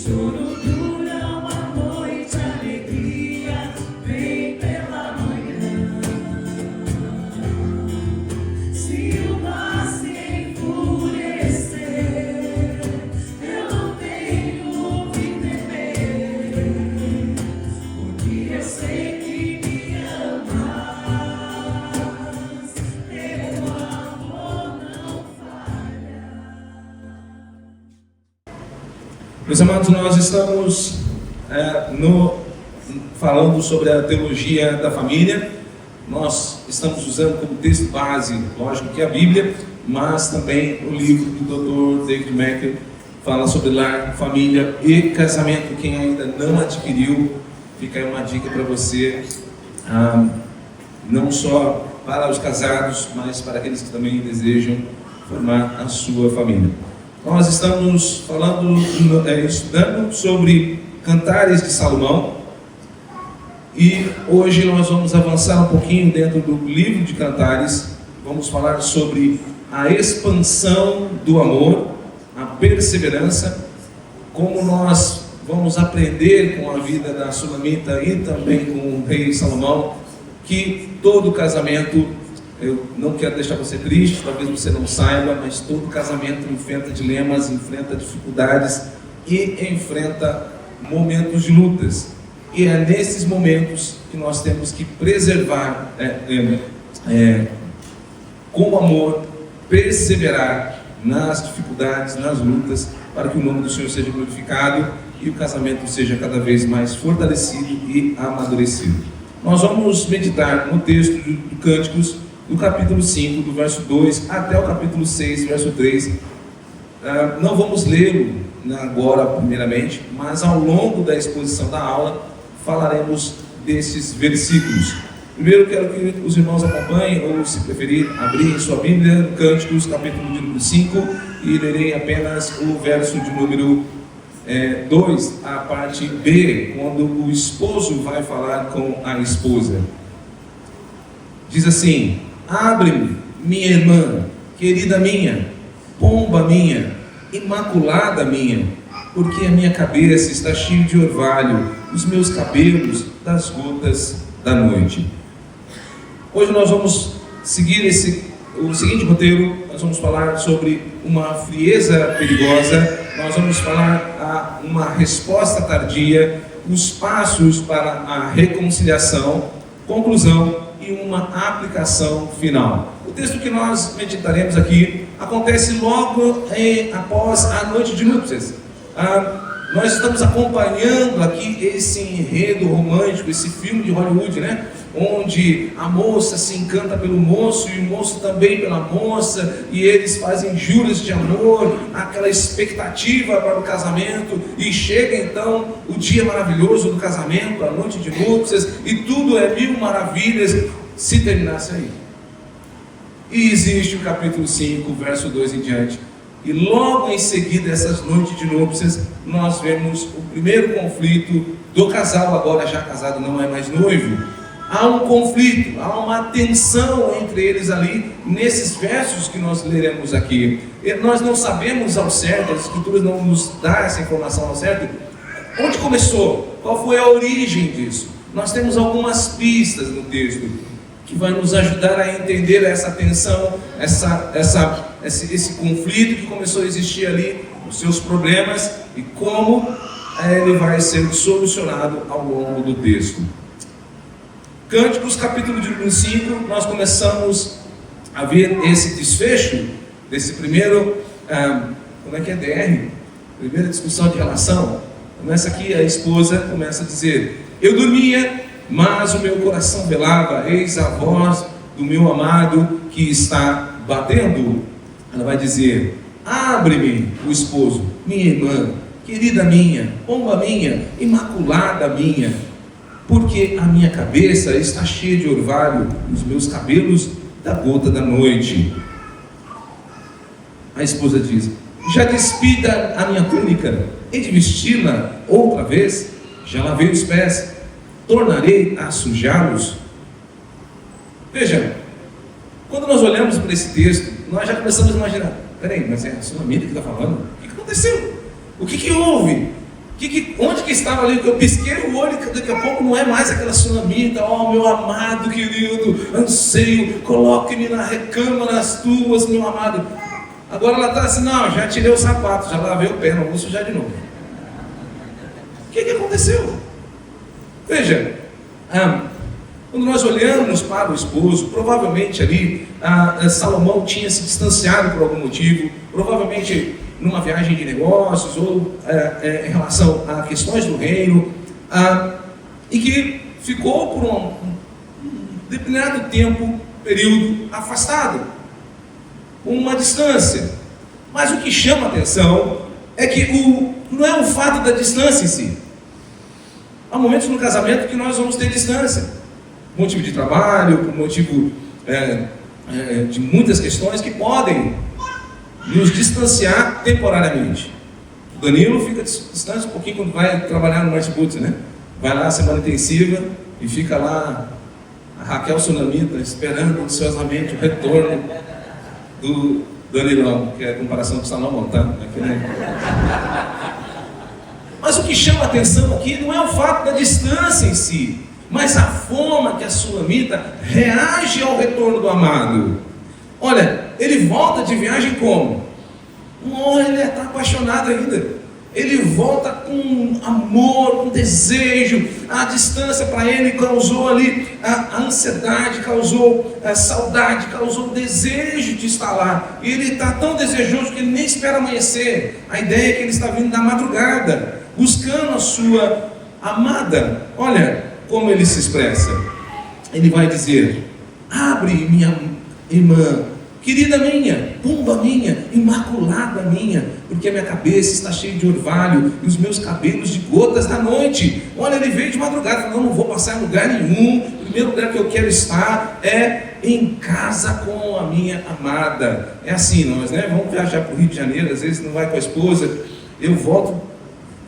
choro dura uma noite, alegria vem pela manhã. Se o mar se enfurecer, eu não tenho o que temer, porque eu sei que me amas, teu amor não falha. Meus amados, nós estamos falando sobre a teologia da família. Nós estamos usando como texto base, lógico que a Bíblia, mas também o livro do Dr. David Mackey fala sobre lar, família e casamento. Quem ainda não adquiriu, fica aí uma dica para você, não só para os casados, mas para aqueles que também desejam formar a sua família. Nós estamos estudando sobre Cantares de Salomão, e hoje nós vamos avançar um pouquinho dentro do livro de Cantares. Vamos falar sobre a expansão do amor, a perseverança, como nós vamos aprender com a vida da Sulamita e também com o rei Salomão, que todo casamento, eu não quero deixar você triste, talvez você não saiba, mas todo casamento enfrenta dilemas, enfrenta dificuldades e enfrenta momentos de lutas. E é nesses momentos que nós temos que preservar, com amor, perseverar nas dificuldades, nas lutas, para que o nome do Senhor seja glorificado e o casamento seja cada vez mais fortalecido e amadurecido. Nós vamos meditar no texto do Cânticos, do capítulo 5, do verso 2 até o capítulo 6, verso 3. Não vamos lê-lo agora primeiramente, mas ao longo da exposição da aula falaremos desses versículos. Primeiro quero que os irmãos acompanhem, ou se preferir, abrirem sua Bíblia, no Cânticos, capítulo de número 5, e lerei apenas o verso de número 2, a parte B, quando o esposo vai falar com a esposa. Diz assim: abre-me, minha irmã, querida minha, pomba minha, imaculada minha, porque a minha cabeça está cheia de orvalho, os meus cabelos das gotas da noite. Hoje nós vamos seguir o seguinte roteiro. Nós vamos falar sobre uma frieza perigosa, nós vamos falar uma resposta tardia, os passos para a reconciliação, conclusão e uma aplicação final. O texto que nós meditaremos aqui acontece logo após a noite de núpcias. Nós estamos acompanhando aqui esse enredo romântico, esse filme de Hollywood, né? Onde a moça se encanta pelo moço e o moço também pela moça, e eles fazem juras de amor, aquela expectativa para o casamento, e chega então o dia maravilhoso do casamento, a noite de núpcias, e tudo é mil maravilhas se terminasse aí. E existe o capítulo 5, verso 2 em diante. E logo em seguida, essas noites de núpcias, nós vemos o primeiro conflito do casal, agora já casado, não é mais noivo. Há um conflito, há uma tensão entre eles ali, nesses versos que nós leremos aqui. E nós não sabemos ao certo, as escrituras não nos dão essa informação ao certo, onde começou, qual foi a origem disso. Nós temos algumas pistas no texto, que vai nos ajudar a entender essa tensão, esse conflito que começou a existir ali, os seus problemas e como ele vai ser solucionado ao longo do texto. Cânticos, capítulo de número 5, nós começamos a ver esse desfecho desse primeiro, DR? Primeira discussão de relação. Começa aqui, a esposa começa a dizer: eu dormia, mas o meu coração velava, eis a voz do meu amado que está batendo. Ela vai dizer: abre-me, o esposo, minha irmã, querida minha, pomba minha, imaculada minha, porque a minha cabeça está cheia de orvalho, os meus cabelos da gota da noite. A esposa diz: já despida a minha túnica, hei de vesti-la outra vez, já lavei os pés, tornarei a sujá-los. Veja, quando nós olhamos para esse texto, nós já começamos a imaginar: peraí, mas é a Sulamita que está falando? O que aconteceu? O que houve? Onde que estava ali? Eu pisquei o olho e daqui a pouco não é mais aquela sunamita. Oh, meu amado querido, anseio, coloque-me na recâmara as tuas, meu amado. Agora ela está assim, não, já tirei o sapato, já lavei o pé, não vou sujar de novo. O que aconteceu? Veja, quando nós olhamos para o esposo, provavelmente ali Salomão tinha se distanciado por algum motivo, provavelmente numa viagem de negócios ou em relação a questões do reino, e que ficou por um determinado período afastado, com uma distância. Mas o que chama a atenção é que não é o fato da distância em si. Há momentos no casamento que nós vamos ter distância, por motivo de trabalho, por motivo de muitas questões que podem nos distanciar temporariamente. O Danilo fica distante um pouquinho quando vai trabalhar no Martibutz, né? Vai lá semana intensiva e fica lá a Raquel Sunamita esperando ansiosamente o retorno do Danilão, que é a comparação com Salomão, tá? Mas o que chama a atenção aqui não é o fato da distância em si, mas a forma que a Sunamita reage ao retorno do amado. Olha, ele volta de viagem como? Ele está apaixonado ainda. Ele volta com amor, com desejo. A distância para ele causou ali a ansiedade, causou a saudade, causou o desejo de estar lá. E ele está tão desejoso que ele nem espera amanhecer. A ideia é que ele está vindo da madrugada, buscando a sua amada. Olha como ele se expressa. Ele vai dizer: abre, minha irmã, querida minha, pomba minha, imaculada minha, porque a minha cabeça está cheia de orvalho e os meus cabelos de gotas da noite. Olha, ele veio de madrugada, falou: não vou passar em lugar nenhum, o primeiro lugar que eu quero estar é em casa com a minha amada. É assim, nós, né? Vamos viajar para o Rio de Janeiro, às vezes não vai com a esposa, eu volto,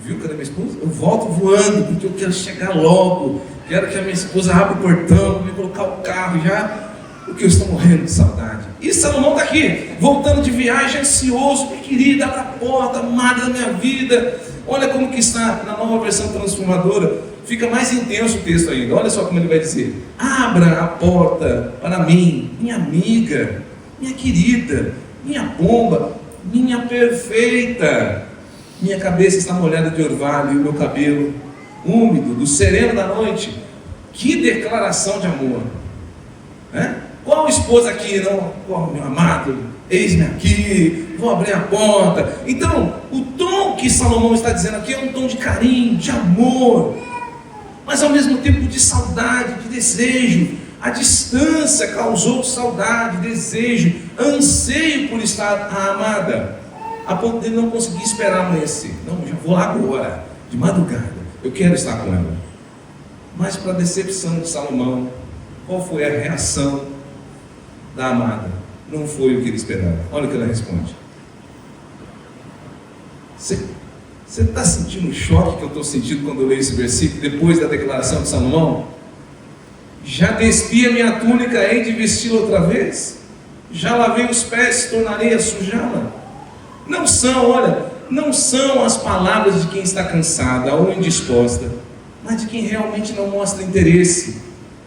viu, cadê minha esposa? Eu volto voando, porque eu quero chegar logo, quero que a minha esposa abra o portão, me colocar o carro já, porque eu estou morrendo de saudade. E Salomão está aqui, voltando de viagem, ansioso, querida, abre a porta, amada da minha vida. Olha como que está na nova versão transformadora, fica mais intenso o texto ainda. Olha só como ele vai dizer: abra a porta para mim, minha amiga, minha querida, minha pomba, minha perfeita. Minha cabeça está molhada de orvalho e o meu cabelo úmido do sereno da noite. Que declaração de amor, né? Qual esposa aqui não? Oh, meu amado, eis-me aqui, vou abrir a porta. Então, o tom que Salomão está dizendo aqui é um tom de carinho, de amor, mas ao mesmo tempo de saudade, de desejo. A distância causou saudade, desejo, anseio por estar amada, a ponto de não conseguir esperar amanhecer. Não, já vou lá agora, de madrugada, eu quero estar com ela. Mas para a decepção de Salomão, qual foi a reação da amada? Não foi o que ele esperava. Olha o que ela responde: você está sentindo o choque que eu estou sentindo quando eu leio esse versículo, depois da declaração de Salomão? Já despi a minha túnica, hei de vesti-la outra vez? Já lavei os pés, tornarei a sujá-la? Não são as palavras de quem está cansada ou indisposta, mas de quem realmente não mostra interesse,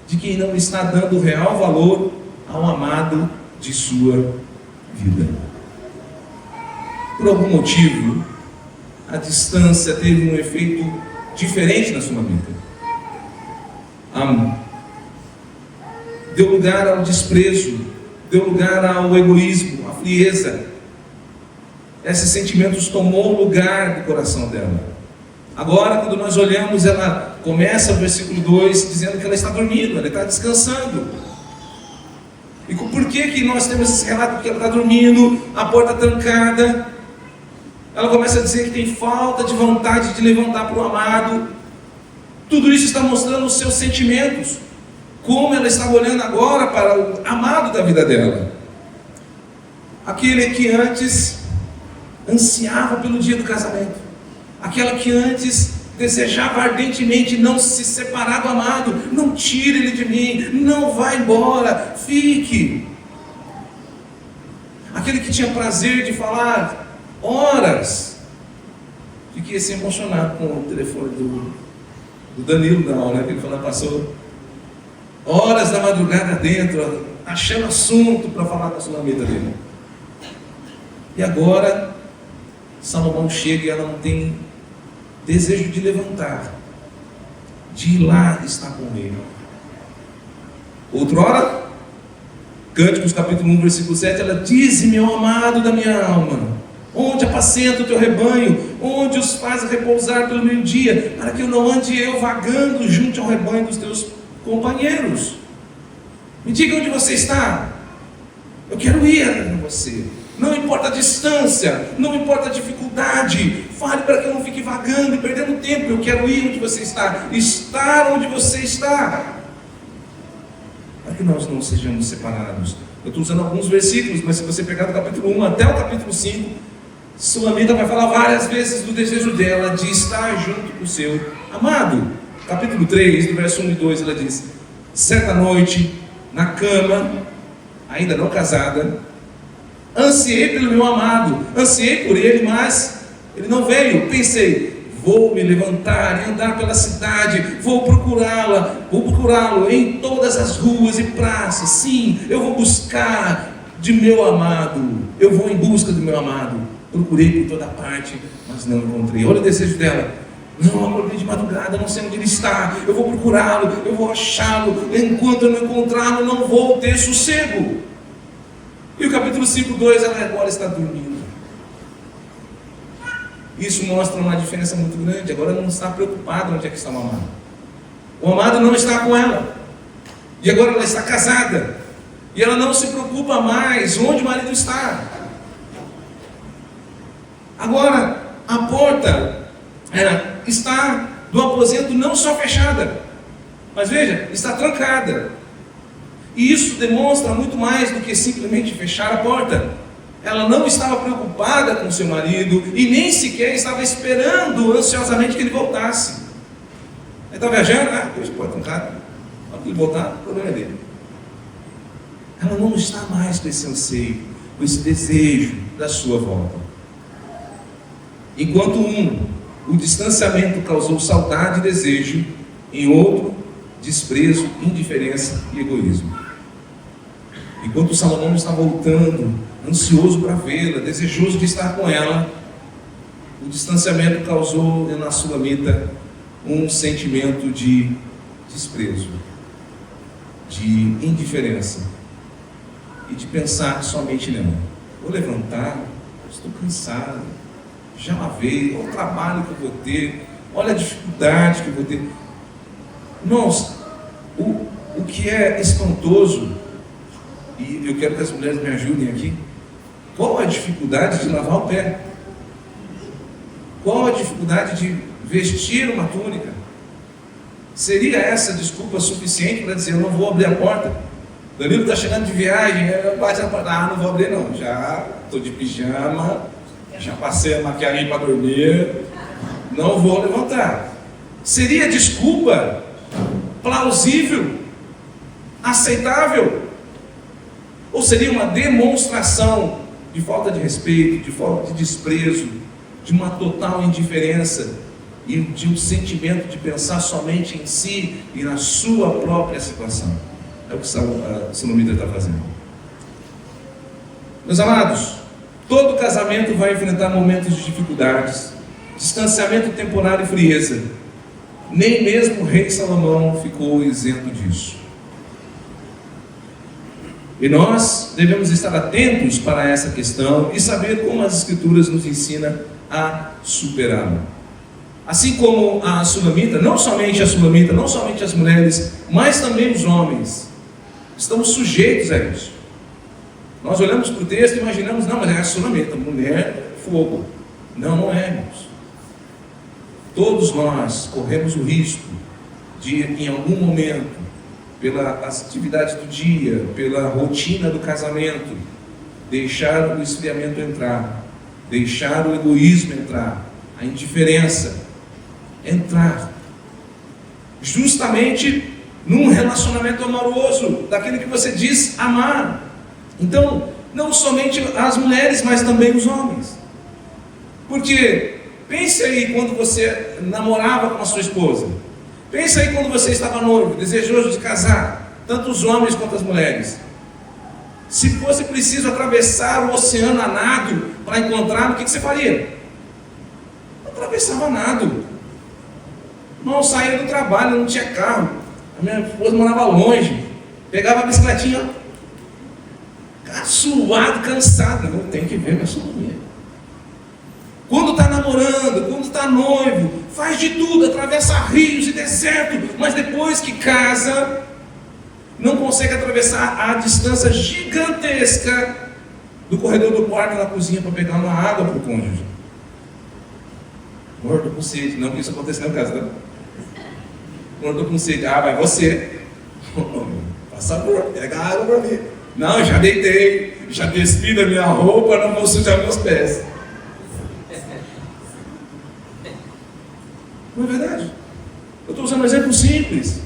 de quem não está dando real valor ao amado de sua vida. Por algum motivo, a distância teve um efeito diferente na sua vida. Deu lugar ao desprezo, deu lugar ao egoísmo, à frieza. Esses sentimentos tomou lugar do coração dela. Agora, quando nós olhamos, ela começa o versículo 2 dizendo que ela está dormindo, ela está descansando. E por que nós temos esse relato? Porque ela está dormindo, a porta trancada. Ela começa a dizer que tem falta de vontade de levantar para o amado. Tudo isso está mostrando os seus sentimentos, como ela estava olhando agora para o amado da vida dela, aquele que antes ansiava pelo dia do casamento, aquela que antes desejava ardentemente não se separar do amado. Não tire ele de mim, não vá embora, fique. Aquele que tinha prazer de falar horas Fiquei assim emocionado com o telefone do Danilo na hora, que ele falou, passou horas da madrugada dentro, achando assunto para falar com a Sulamita dele. E agora, Salomão chega e ela não tem desejo de levantar, de ir lá estar com ele. Outrora, Cânticos capítulo 1, versículo 7, ela diz: meu amado da minha alma, onde apacenta o teu rebanho, onde os faz repousar pelo meio-dia, para que eu não ande eu vagando junto ao rebanho dos teus companheiros. Me diga onde você está, eu quero ir com você. Não importa a distância, não importa a dificuldade, fale para que eu não fique vagando e perdendo tempo. Eu quero ir onde você está, estar onde você está, para que nós não sejamos separados. Eu estou usando alguns versículos, mas se você pegar do capítulo 1 até o capítulo 5, Sulamita vai falar várias vezes do desejo dela de estar junto com o seu amado. Capítulo 3, do verso 1 e 2, ela diz: certa noite, na cama, ainda não casada, ansiei pelo meu amado, ansiei por ele, mas ele não veio. Pensei, vou me levantar e andar pela cidade, vou procurá-lo em todas as ruas e praças. Sim, eu vou buscar de meu amado, eu vou em busca do meu amado. Procurei por toda parte, mas não encontrei. Olha o desejo dela: não, acordei de madrugada, não sei onde ele está, eu vou procurá-lo, eu vou achá-lo, enquanto eu não encontrá-lo, não vou ter sossego. E o capítulo 5, 2, ela agora está dormindo. Isso mostra uma diferença muito grande. Agora ela não está preocupada onde é que está o amado. O amado não está com ela. E agora ela está casada. E ela não se preocupa mais onde o marido está. Agora, a porta está do aposento não só fechada, mas veja, está trancada. E isso demonstra muito mais do que simplesmente fechar a porta. Ela não estava preocupada com seu marido e nem sequer estava esperando ansiosamente que ele voltasse. Ele está viajando, deixa a porta trancada. Quando ele voltar, o problema é dele. Ela não está mais com esse anseio, com esse desejo da sua volta. Enquanto o distanciamento causou saudade e desejo, em outro, desprezo, indiferença e egoísmo. Enquanto Salomão está voltando, ansioso para vê-la, desejoso de estar com ela, o distanciamento causou na Sulamita um sentimento de desprezo, de indiferença e de pensar somente nela. Vou levantar, estou cansado, já lavei, olha o trabalho que eu vou ter, olha a dificuldade que eu vou ter. Irmãos, o que é espantoso, e eu quero que as mulheres me ajudem aqui, qual a dificuldade de lavar o pé? Qual a dificuldade de vestir uma túnica? Seria essa desculpa suficiente para dizer: eu não vou abrir a porta? Danilo está chegando de viagem, bate na porta, não vou abrir não, já estou de pijama, já passei a maquiagem para dormir, não vou levantar. Seria desculpa plausível, aceitável? Ou seria uma demonstração de falta de respeito, de falta de desprezo, de uma total indiferença e de um sentimento de pensar somente em si e na sua própria situação? É o que a Sulamita está fazendo. Meus amados, todo casamento vai enfrentar momentos de dificuldades, distanciamento temporário e frieza. Nem mesmo o rei Salomão ficou isento disso. E nós devemos estar atentos para essa questão e saber como as Escrituras nos ensinam a superá-la. Assim como a Sulamita, não somente a Sulamita, não somente as mulheres, mas também os homens, estamos sujeitos a isso. Nós olhamos para o texto e imaginamos: não, mas é a Sulamita, mulher, fogo. Não, não é, irmãos. Todos nós corremos o risco de, em algum momento, pelas atividades do dia, pela rotina do casamento, deixar o esfriamento entrar, deixar o egoísmo entrar, a indiferença entrar, justamente num relacionamento amoroso, daquele que você diz amar. Então, não somente as mulheres, mas também os homens, porque Pense aí quando você namorava com a sua esposa. Pense aí quando você estava noivo, desejoso de casar, tanto os homens quanto as mulheres. Se fosse preciso atravessar o oceano a nado para encontrá-lo, o que você faria? Atravessava a nado. Não saía do trabalho, não tinha carro. A minha esposa morava longe. Pegava a bicicletinha, suado, cansado. Não tem que ver minha soninha. Quando está namorando, quando está noivo, faz de tudo, atravessa rios e deserto, mas depois que casa, não consegue atravessar a distância gigantesca do corredor do quarto na cozinha para pegar uma água para o cônjuge. Amor, estou com sede. Não que isso aconteceu na casa, tá? Amor, estou com sede. Ah, vai você. Passa amor, pega a água para mim. Não, já deitei, já despi da minha roupa, não vou sujar meus pés. Não é verdade? Eu estou usando um exemplo simples.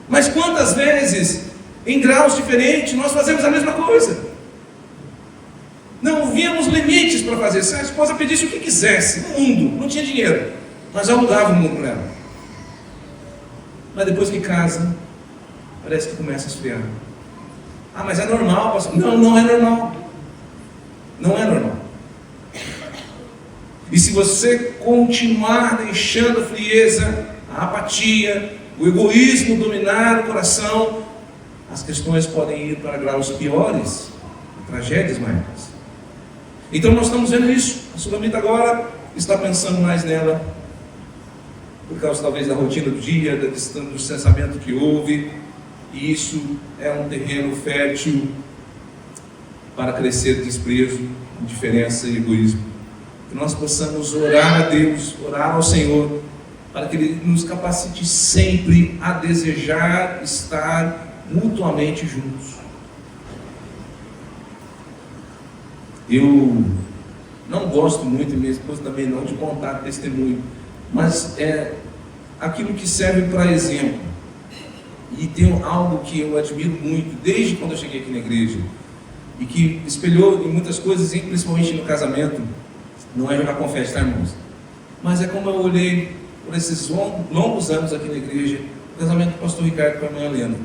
Mas quantas vezes, em graus diferentes, nós fazemos a mesma coisa? Não víamos limites para fazer. Se a esposa pedisse o que quisesse no mundo, não tinha dinheiro, mas alugava o mundo para ela. Mas depois que casa, parece que começa a esfriar. Ah, mas é normal, pastor. Não, não é normal. Não é normal. E se você continuar deixando a frieza, a apatia, o egoísmo dominar o coração, as questões podem ir para graus piores, tragédias maiores. Então nós estamos vendo isso. A Sulamita agora está pensando mais nela, por causa talvez da rotina do dia, do distanciamento que houve, e isso é um terreno fértil para crescer desprezo, indiferença e egoísmo. Que nós possamos orar a Deus, orar ao Senhor, para que Ele nos capacite sempre a desejar estar mutuamente juntos. Eu não gosto muito, e minha esposa também não, de contar testemunho, mas é aquilo que serve para exemplo. E tem algo que eu admiro muito, desde quando eu cheguei aqui na igreja, e que espelhou em muitas coisas, principalmente no casamento. Não é jogar confete, tá, irmãos? Mas é como eu olhei por esses longos anos aqui na igreja, o casamento do pastor Ricardo com a irmã Helena.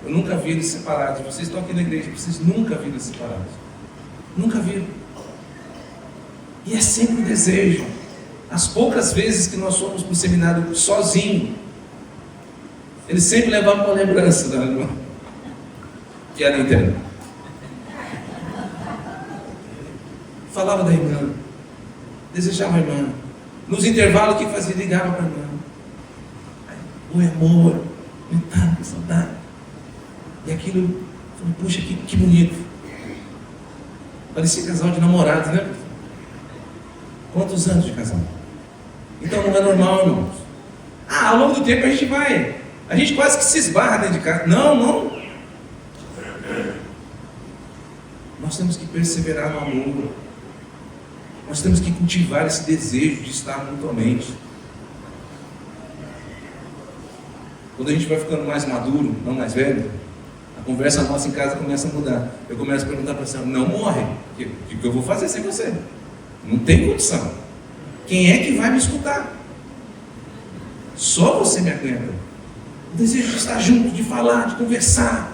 Eu nunca vi eles separados. Vocês estão aqui na igreja, vocês nunca viram eles separados. Nunca viram. E é sempre um desejo. As poucas vezes que nós fomos para o seminário sozinho, eles sempre levavam uma lembrança da irmã, que era interna. Falava da irmã, desejava a irmã. Nos intervalos, o que fazia? Ligava para a irmã. Oi, amor, que saudade. E aquilo, falei, puxa, que bonito. Parecia casal de namorados, né? Quantos anos de casal? Então não é normal, irmãos. Ao longo do tempo a gente quase que se esbarra dentro de casa. Não. Nós temos que perseverar no amor. Nós temos que cultivar esse desejo de estar mutuamente. Quando a gente vai ficando mais maduro, não mais velho, a conversa nossa em casa começa a mudar. Eu começo a perguntar para você, não morre, o que eu vou fazer sem você? Não tem condição. Quem é que vai me escutar? Só você me aguenta. O desejo de estar junto, de falar, de conversar.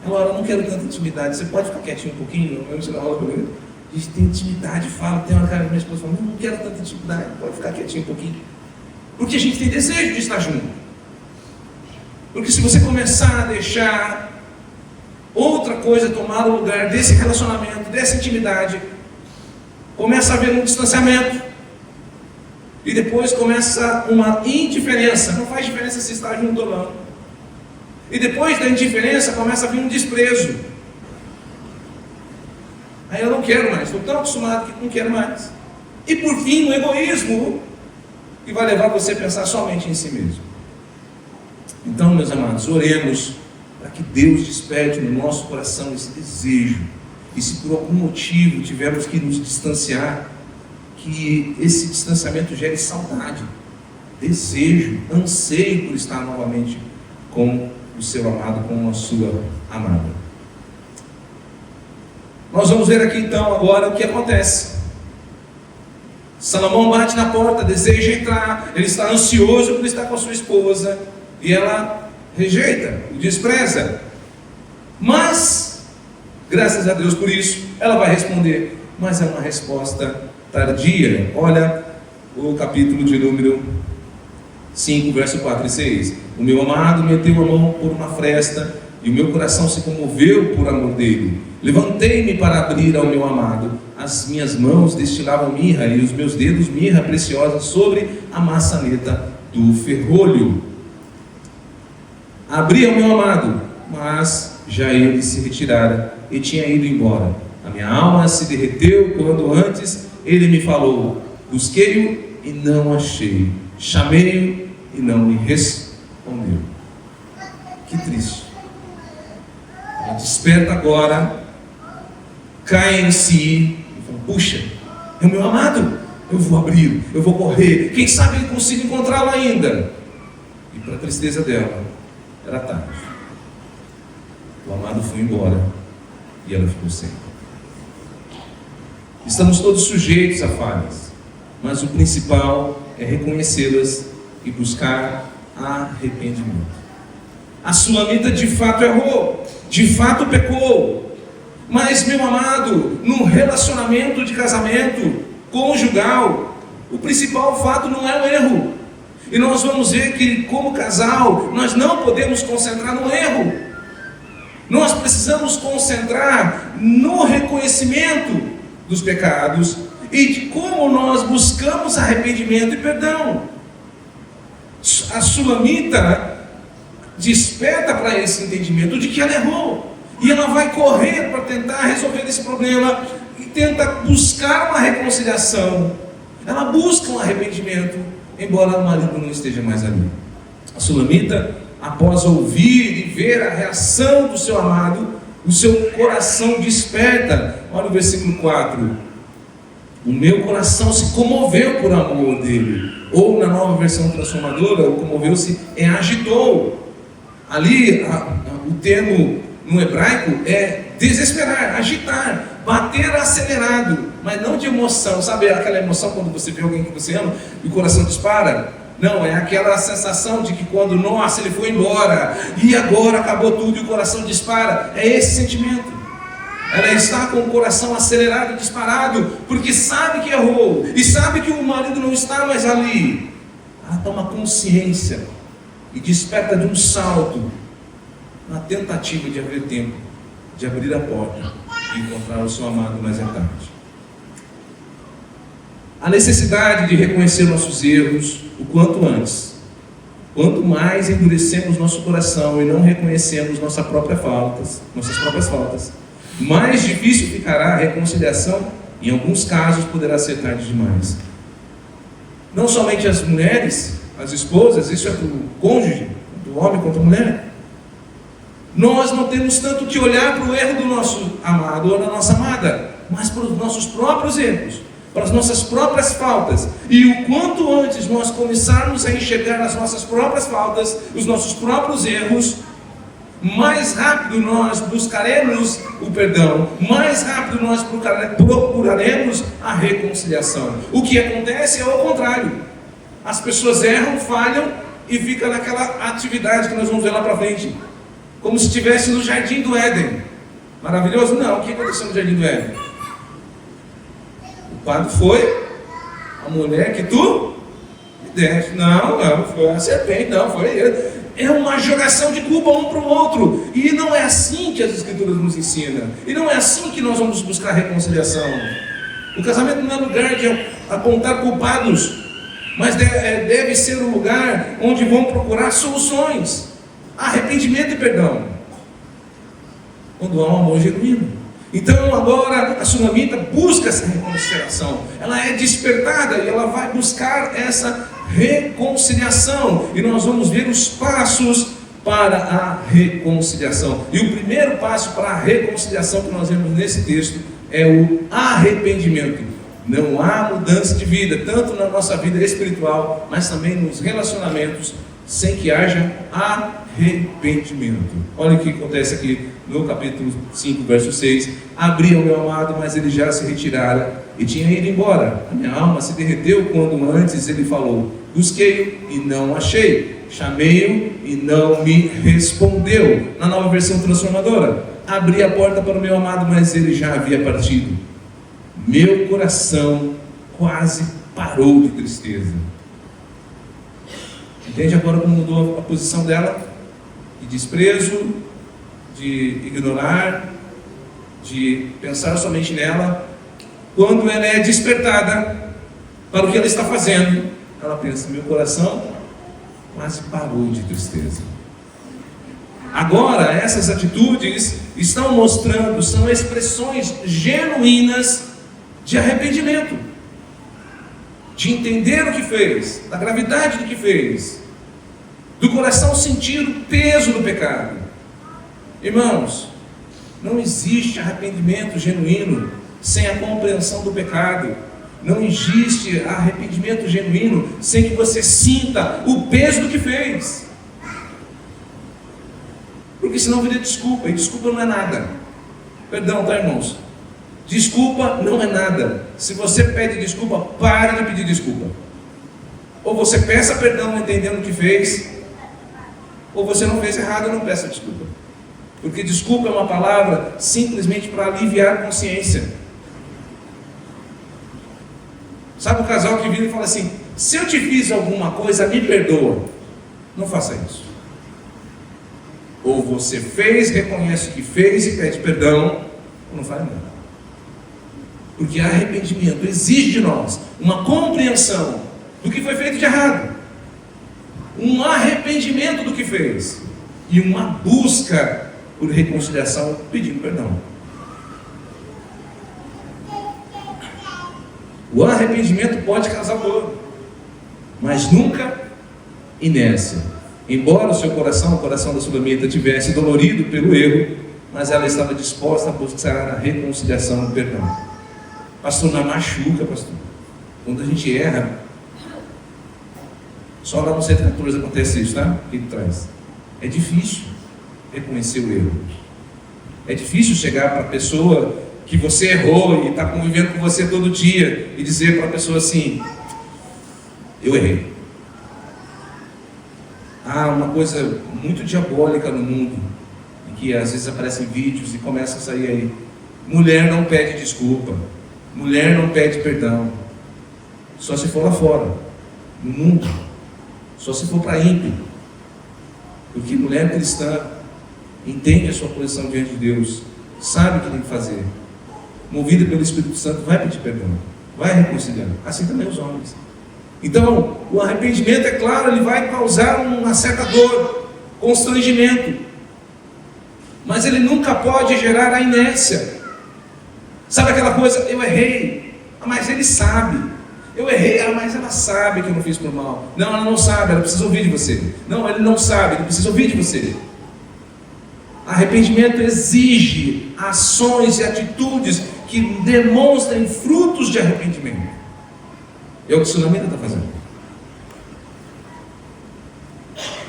Agora, eu não quero tanta intimidade. Você pode ficar quietinho um pouquinho? Eu não aula comigo. A gente tem intimidade, fala. Tem uma cara que minha esposa fala, não quero tanta intimidade. Pode ficar quietinho um pouquinho. Porque a gente tem desejo de estar junto. Porque se você começar a deixar outra coisa tomar o lugar desse relacionamento, dessa intimidade, começa a haver um distanciamento. E depois começa uma indiferença. Não faz diferença se está junto ou não. E depois da indiferença começa a vir um desprezo. Aí eu não quero mais. Estou tão acostumado que não quero mais. E por fim, um egoísmo que vai levar você a pensar somente em si mesmo. Então, meus amados, oremos para que Deus desperte no nosso coração esse desejo. E se por algum motivo tivermos que nos distanciar, que esse distanciamento gere saudade, desejo, anseio por estar novamente com o seu amado, com a sua amada. Nós vamos ver aqui então agora o que acontece. Salomão bate na porta, deseja entrar, ele está ansioso por estar com a sua esposa, e ela rejeita, o despreza. Mas, graças a Deus por isso, ela vai responder, mas é uma resposta tardia. Olha o capítulo de número 5, verso 4 e 6. O meu amado meteu a mão por uma fresta, e o meu coração se comoveu por amor dele. Levantei-me para abrir ao meu amado. As minhas mãos destilavam mirra, e os meus dedos mirra preciosa sobre a maçaneta do ferrolho. Abri ao meu amado, mas já ele se retirara e tinha ido embora. A minha alma se derreteu quando antes ele me falou. Busquei-o e não achei. Chamei-o e não me respondeu. Que triste. Ela desperta agora, cai em si e fala, puxa, é o meu amado, eu vou abrir, eu vou correr, quem sabe eu consigo encontrá-lo ainda. E para a tristeza dela, era tarde. O amado foi embora e ela ficou sem. Estamos todos sujeitos a falhas, mas o principal é reconhecê-las e buscar arrependimento. A sulamita de fato errou, de fato pecou, mas, meu amado, no relacionamento de casamento conjugal, o principal fato não é o erro. E nós vamos ver que, como casal, nós não podemos concentrar no erro. Nós precisamos concentrar no reconhecimento dos pecados e de como nós buscamos arrependimento e perdão. A sulamita desperta para esse entendimento de que ela errou. E ela vai correr para tentar resolver esse problema e tenta buscar uma reconciliação. Ela busca um arrependimento, embora o marido não esteja mais ali. A sulamita, após ouvir e ver a reação do seu amado, o seu coração desperta. Olha o versículo 4. O meu coração se comoveu por amor dele. Ou na nova versão transformadora, o comoveu-se é agitou. Ali, o termo no hebraico é desesperar, agitar, bater acelerado, mas não de emoção. Sabe aquela emoção quando você vê alguém que você ama e o coração dispara? Não, é aquela sensação de que quando, nossa, ele foi embora e agora acabou tudo e o coração dispara. É esse sentimento. Ela está com o coração acelerado, disparado, porque sabe que errou e sabe que o marido não está mais ali. Ela toma consciência e desperta de um salto na tentativa de haver tempo, de abrir a porta e encontrar o seu amado mais à tarde. A necessidade de reconhecer nossos erros o quanto antes. Quanto mais endurecemos nosso coração e não reconhecemos nossas próprias faltas, mais difícil ficará a reconciliação. Em alguns casos poderá ser tarde demais. Não somente as mulheres, as esposas, isso é para o cônjuge, do homem contra a mulher. Nós não temos tanto que olhar para o erro do nosso amado ou da nossa amada, mas para os nossos próprios erros, para as nossas próprias faltas. E o quanto antes nós começarmos a enxergar as nossas próprias faltas, os nossos próprios erros, mais rápido nós buscaremos o perdão, mais rápido nós procuraremos a reconciliação. O que acontece é o contrário. As pessoas erram, falham e ficam naquela atividade que nós vamos ver lá para frente, como se estivesse no jardim do Éden. Maravilhoso? Não. O que aconteceu no jardim do Éden? O padre foi a mulher que tu me deste. Não, foi a serpente, não, foi ele. É uma jogação de culpa um para o outro. E não é assim que as Escrituras nos ensinam. E não é assim que nós vamos buscar reconciliação. O casamento não é lugar de apontar culpados, mas deve ser um lugar onde vão procurar soluções, arrependimento e perdão, quando há um amor genuíno. Então agora a sunamita busca essa reconciliação. Ela é despertada e ela vai buscar essa reconciliação. E nós vamos ver os passos para a reconciliação. E o primeiro passo para a reconciliação que nós vemos nesse texto é o arrependimento. Não há mudança de vida, tanto na nossa vida espiritual, mas também nos relacionamentos sem que haja arrependimento. Olha o que acontece aqui no capítulo 5, verso 6. Abri ao meu amado, mas ele já se retirara e tinha ido embora. A minha alma se derreteu quando antes ele falou. Busquei-o e não achei. Chamei-o e não me respondeu. Na nova versão transformadora. Abri a porta para o meu amado, mas ele já havia partido. Meu coração quase parou de tristeza. Entende agora como mudou a posição dela? De desprezo, de ignorar, de pensar somente nela. Quando ela é despertada para o que ela está fazendo, ela pensa, meu coração quase parou de tristeza. Agora, essas atitudes estão mostrando, são expressões genuínas de arrependimento, de entender o que fez, da gravidade do que fez, do coração sentir o peso do pecado. Irmãos, não existe arrependimento genuíno sem a compreensão do pecado. Não existe arrependimento genuíno sem que você sinta o peso do que fez. Porque senão viria desculpa, e desculpa não é nada. Perdão, tá, irmãos? Desculpa não é nada. Se você pede desculpa, pare de pedir desculpa. Ou você peça perdão entendendo o que fez, ou você não fez errado e não peça desculpa. Porque desculpa é uma palavra simplesmente para aliviar a consciência. Sabe o casal que vira e fala assim, se eu te fiz alguma coisa, me perdoa. Não faça isso. Ou você fez, reconhece que fez e pede perdão, ou não faz nada. Porque arrependimento exige de nós uma compreensão do que foi feito de errado, um arrependimento do que fez e uma busca por reconciliação, pedindo perdão. O arrependimento pode causar dor, mas nunca inércia. Embora o seu coração, o coração da Sulamita, tivesse dolorido pelo erro, mas ela estava disposta a buscar a reconciliação e o perdão. Pastor, não machuca, pastor. Quando a gente erra, só lá no 114 acontece isso, tá? Aqui traz. É difícil reconhecer o erro. É difícil chegar para a pessoa que você errou e está convivendo com você todo dia e dizer para a pessoa assim, eu errei. Há uma coisa muito diabólica no mundo, em que às vezes aparecem vídeos e começa a sair aí, mulher não pede desculpa, mulher não pede perdão, só se for lá fora, no mundo, só se for para ímpio, porque mulher cristã entende a sua posição diante de Deus, sabe o que tem que fazer, movida pelo Espírito Santo, vai pedir perdão, vai reconciliar, assim também os homens. Então, o arrependimento, é claro, ele vai causar uma certa dor, constrangimento, mas ele nunca pode gerar a inércia. Sabe aquela coisa, eu errei, mas ele sabe. Eu errei, mas ela sabe que eu não fiz por mal. Não, ela não sabe, ela precisa ouvir de você. Não, ele não sabe, ele precisa ouvir de você. Arrependimento exige ações e atitudes que demonstrem frutos de arrependimento. É o que o Sulamita está fazendo.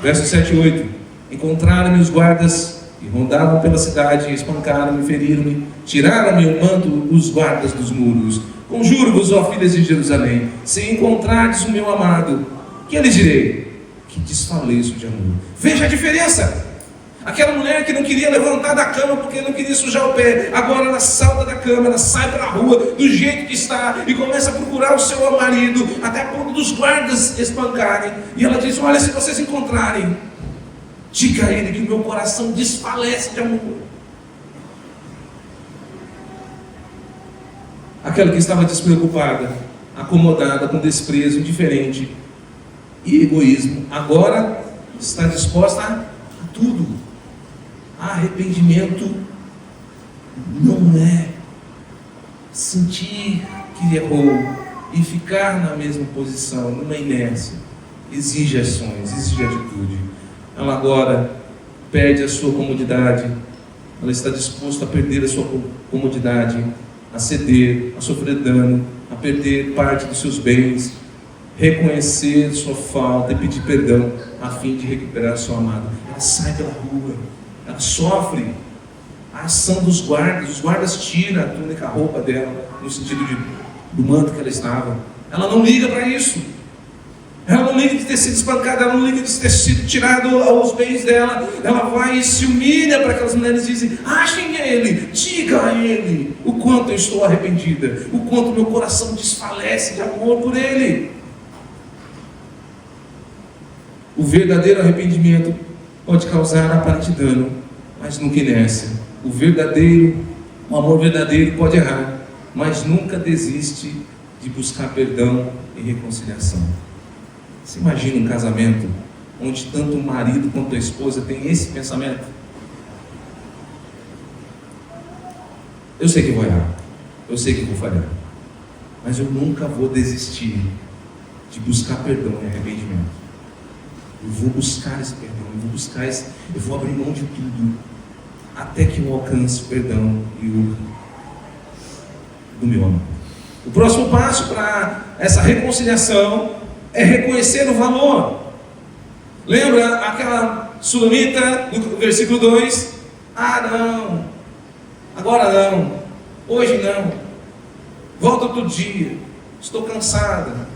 Versos 7 e 8. Encontraram-me os guardas e rondavam pela cidade, espancaram-me, feriram-me, tiraram-me o manto os guardas dos muros. Conjuro-vos, ó filhas de Jerusalém, se encontrardes o meu amado, que eu lhes direi? Que desfaleço de amor. Veja a diferença. Aquela mulher que não queria levantar da cama porque não queria sujar o pé, agora ela salta da cama, ela sai para a rua do jeito que está e começa a procurar o seu marido, até a ponto dos guardas espancarem. E ela diz, olha, se vocês encontrarem, diga a ele que o meu coração desfalece de amor. Aquela que estava despreocupada, acomodada, com desprezo, indiferente e egoísmo, agora está disposta a tudo. Arrependimento não é sentir que errou e ficar na mesma posição, numa inércia. Exige ações, exige atitude. Ela agora perde a sua comodidade, ela está disposta a perder a sua comodidade, a ceder, a sofrer dano, a perder parte dos seus bens, reconhecer sua falta e pedir perdão a fim de recuperar seu amado. Ela sai pela rua, ela sofre a ação dos guardas. Os guardas tiram a túnica, a roupa dela, no sentido do manto que ela estava. Ela não liga para isso. Ela não liga de ter sido espancada, ela não liga de ter sido tirado os bens dela. Ela vai e se humilha para aquelas mulheres e dizem: achem ele, diga a ele o quanto eu estou arrependida, o quanto meu coração desfalece de amor por ele. O verdadeiro arrependimento pode causar aparente dano, mas nunca inércia. O amor verdadeiro pode errar, mas nunca desiste de buscar perdão e reconciliação. Você imagina um casamento onde tanto o marido quanto a esposa tem esse pensamento? Eu sei que vou errar, eu sei que vou falhar, mas eu nunca vou desistir de buscar perdão e arrependimento. Eu vou buscar esse perdão, eu vou abrir mão de tudo, até que eu alcance o perdão e o do meu amor. O próximo passo para essa reconciliação é reconhecer o valor. Lembra aquela sulamita do versículo 2? Não, agora não, hoje não, volta outro dia, estou cansada.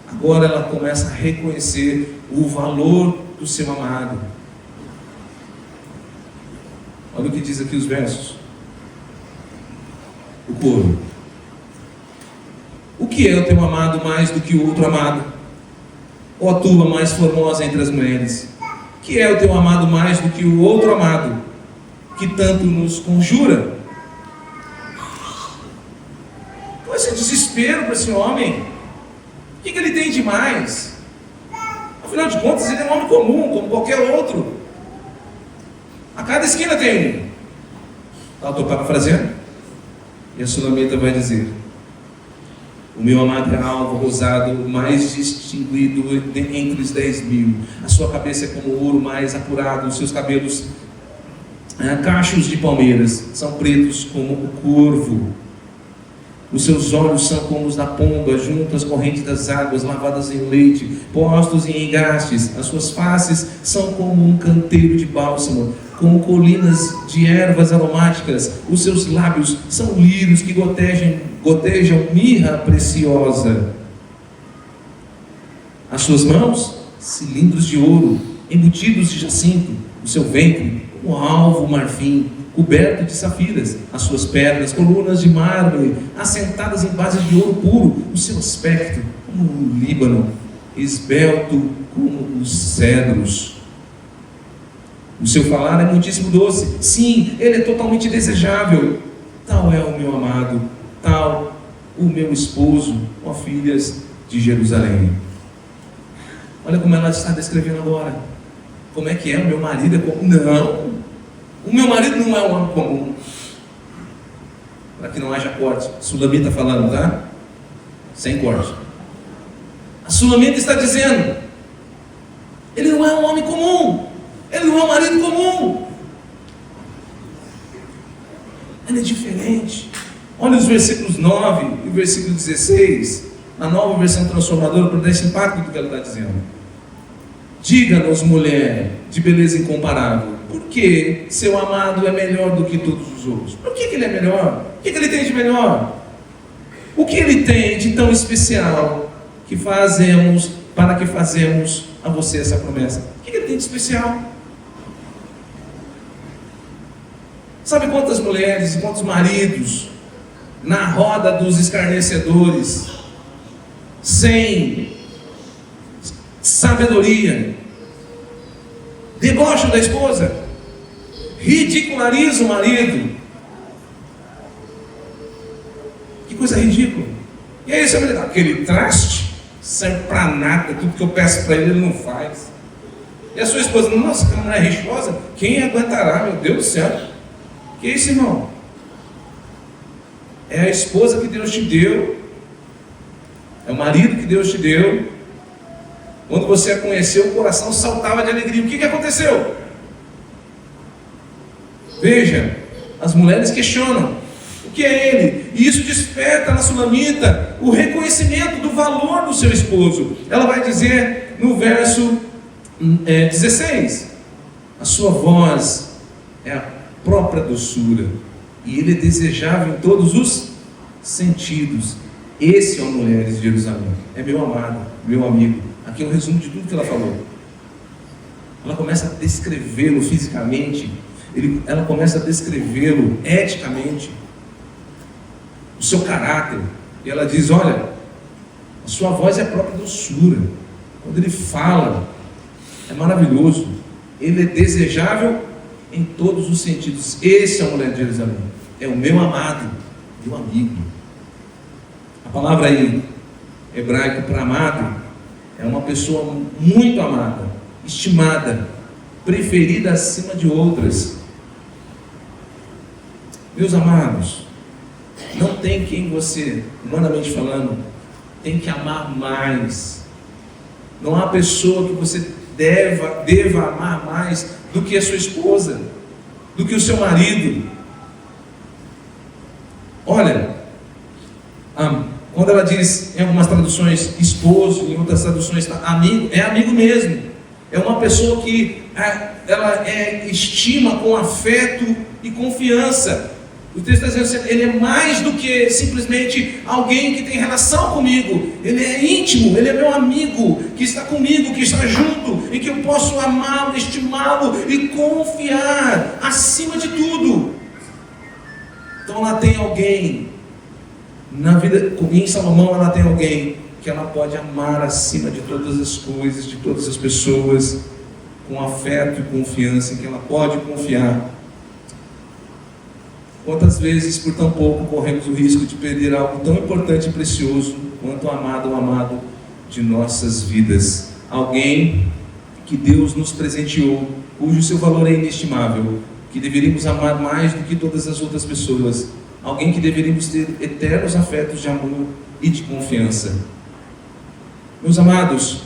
Agora ela começa a reconhecer o valor do seu amado. Olha o que diz aqui os versos. O coro. O que é o teu amado mais do que o outro amado? Ó tua mais formosa entre as mulheres. O que é o teu amado mais do que o outro amado, que tanto nos conjura? Qual é esse desespero para esse homem? O que ele tem de mais? Afinal de contas, ele é um homem comum, como qualquer outro. A cada esquina tem um. Eu estou parafraseando. E a sulamita vai dizer: o meu amado é alvo rosado, mais distinguido entre os 10.000. A sua cabeça é como ouro mais apurado, os seus cabelos cachos de palmeiras, são pretos como o corvo. Os seus olhos são como os da pomba, junto às correntes das águas, lavadas em leite, postos em engastes. As suas faces são como um canteiro de bálsamo, como colinas de ervas aromáticas. Os seus lábios são lírios que gotejam mirra preciosa. As suas mãos, cilindros de ouro, embutidos de jacinto. O seu ventre, um alvo marfim, coberto de safiras. As suas pernas, colunas de mármore, assentadas em base de ouro puro. O seu aspecto, como o Líbano, esbelto como os cedros. O seu falar é muitíssimo doce. Sim, ele é totalmente desejável. Tal é o meu amado, tal o meu esposo, ó filhas de Jerusalém. Olha como ela está descrevendo agora. Como é que é? O meu marido é comum? Não, o meu marido não é um homem comum. Para que não haja corte. Sulamita está falando, tá? Sem corte. A Sulamita está dizendo: ele não é um homem comum, ele não é um marido comum, ele é diferente. Olha os versículos 9 e o versículo 16, na Nova Versão Transformadora, para dar esse impacto do que ela está dizendo. Diga-nos, mulher de beleza incomparável, por que seu amado é melhor do que todos os outros? Por que ele é melhor? O que ele tem de melhor? O que ele tem de tão especial para que fazemos a você essa promessa? O que ele tem de especial? Sabe quantas mulheres e quantos maridos na roda dos escarnecedores, sem sabedoria, debocham da esposa, ridicularizam o marido? Que coisa ridícula. E aí, sabe, aquele traste serve para nada, tudo que eu peço para ele não faz. E a sua esposa: nossa, que mulher rixosa, quem aguentará, meu Deus do céu? Que isso, irmão? É a esposa que Deus te deu, é o marido que Deus te deu. Quando você a conheceu, o coração saltava de alegria. O que aconteceu? Veja, as mulheres questionam: o que é ele? E isso desperta na Sulamita o reconhecimento do valor do seu esposo. Ela vai dizer no verso 16: a sua voz é a própria doçura, e ele é desejável em todos os sentidos. Esse é o Mulheres de Jerusalém, é meu amado, meu amigo. Aqui é um resumo de tudo que ela falou. Ela começa a descrevê-lo fisicamente, ela começa a descrevê-lo eticamente, o seu caráter. E ela diz: olha, a sua voz é a própria doçura. Quando ele fala, é maravilhoso. Ele é desejável em todos os sentidos. Esse é a Mulher de Jerusalém, é o meu amado, meu amigo. A palavra aí, hebraico para amado, é uma pessoa muito amada, estimada, preferida acima de outras. Meus amados, não tem quem você, humanamente falando, tem que amar mais. Não há pessoa que você deva amar mais do que a sua esposa, do que o seu marido. Olha, quando ela diz em algumas traduções esposo, em outras traduções amigo, é amigo mesmo. É uma pessoa que ela estima com afeto e confiança. O texto está dizendo que ele é mais do que simplesmente alguém que tem relação comigo. Ele é íntimo, ele é meu amigo, que está comigo, que está junto, e que eu posso amá-lo, estimá-lo e confiar acima de tudo. Então ela tem alguém na vida, em Salomão ela tem alguém que ela pode amar acima de todas as coisas, de todas as pessoas, com afeto e confiança, em que ela pode confiar. Quantas vezes, por tão pouco, corremos o risco de perder algo tão importante e precioso quanto o amado de nossas vidas? Alguém que Deus nos presenteou, cujo seu valor é inestimável, que deveríamos amar mais do que todas as outras pessoas. Alguém que deveríamos ter eternos afetos de amor e de confiança. Meus amados,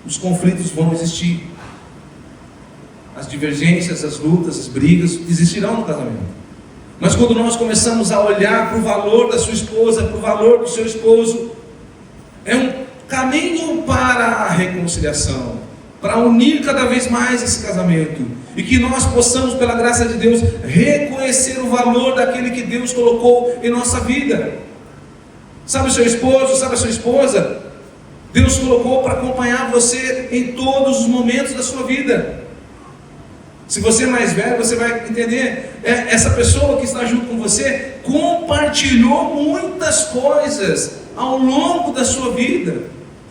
os conflitos vão existir. As divergências, as lutas, as brigas existirão no casamento. Mas quando nós começamos a olhar para o valor da sua esposa, para o valor do seu esposo, é um caminho para a reconciliação, para unir cada vez mais esse casamento, e que nós possamos, pela graça de Deus, reconhecer o valor daquele que Deus colocou em nossa vida. Sabe o seu esposo, sabe a sua esposa? Deus colocou para acompanhar você em todos os momentos da sua vida. Se você é mais velho, você vai entender, essa pessoa que está junto com você compartilhou muitas coisas ao longo da sua vida.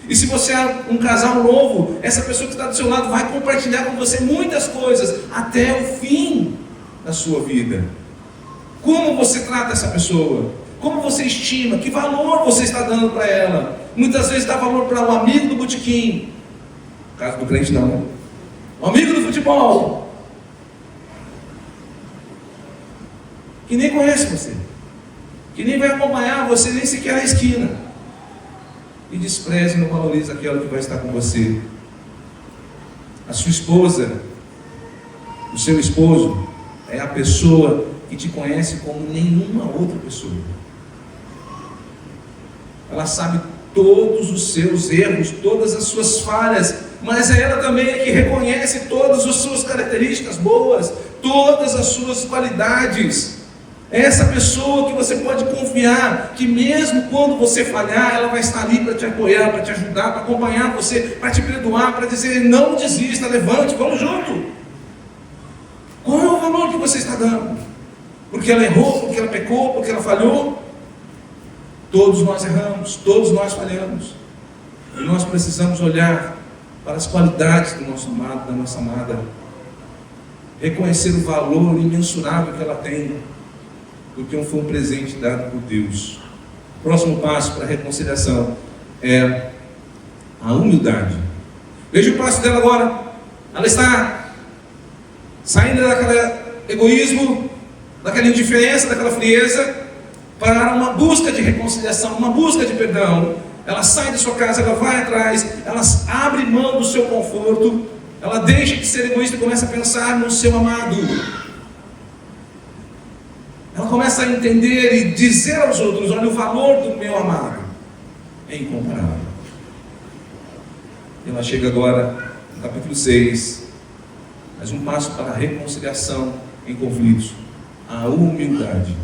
E se você é um casal novo, essa pessoa que está do seu lado vai compartilhar com você muitas coisas até o fim da sua vida. Como você trata essa pessoa? Como você estima? Que valor você está dando para ela? Muitas vezes dá valor para o amigo do botequim. No caso do crente não, né? O amigo do futebol, que nem conhece você, que nem vai acompanhar você nem sequer na esquina, e despreze e não valoriza aquela que vai estar com você. A sua esposa, o seu esposo, é a pessoa que te conhece como nenhuma outra pessoa. Ela sabe todos os seus erros, todas as suas falhas, mas ela também é que reconhece todas as suas características boas, todas as suas qualidades. É essa pessoa que você pode confiar, que mesmo quando você falhar, ela vai estar ali para te apoiar, para te ajudar, para acompanhar você, para te perdoar, para dizer: não desista, levante, vamos junto. Qual é o valor que você está dando? Porque ela errou, porque ela pecou, porque ela falhou? Todos nós erramos, todos nós falhamos. E nós precisamos olhar para as qualidades do nosso amado, da nossa amada, reconhecer o valor imensurável que ela tem, porque foi um presente dado por Deus. O próximo passo para a reconciliação é a humildade. Veja o passo dela agora. Ela está saindo daquele egoísmo, daquela indiferença, daquela frieza, para uma busca de reconciliação, uma busca de perdão. Ela sai da sua casa, ela vai atrás, ela abre mão do seu conforto, ela deixa de ser egoísta e começa a pensar no seu amado. Ela começa a entender e dizer aos outros: olha o valor do meu amado. é incomparável. Ela chega agora no capítulo 6, mais um passo para a reconciliação em conflitos, a humildade.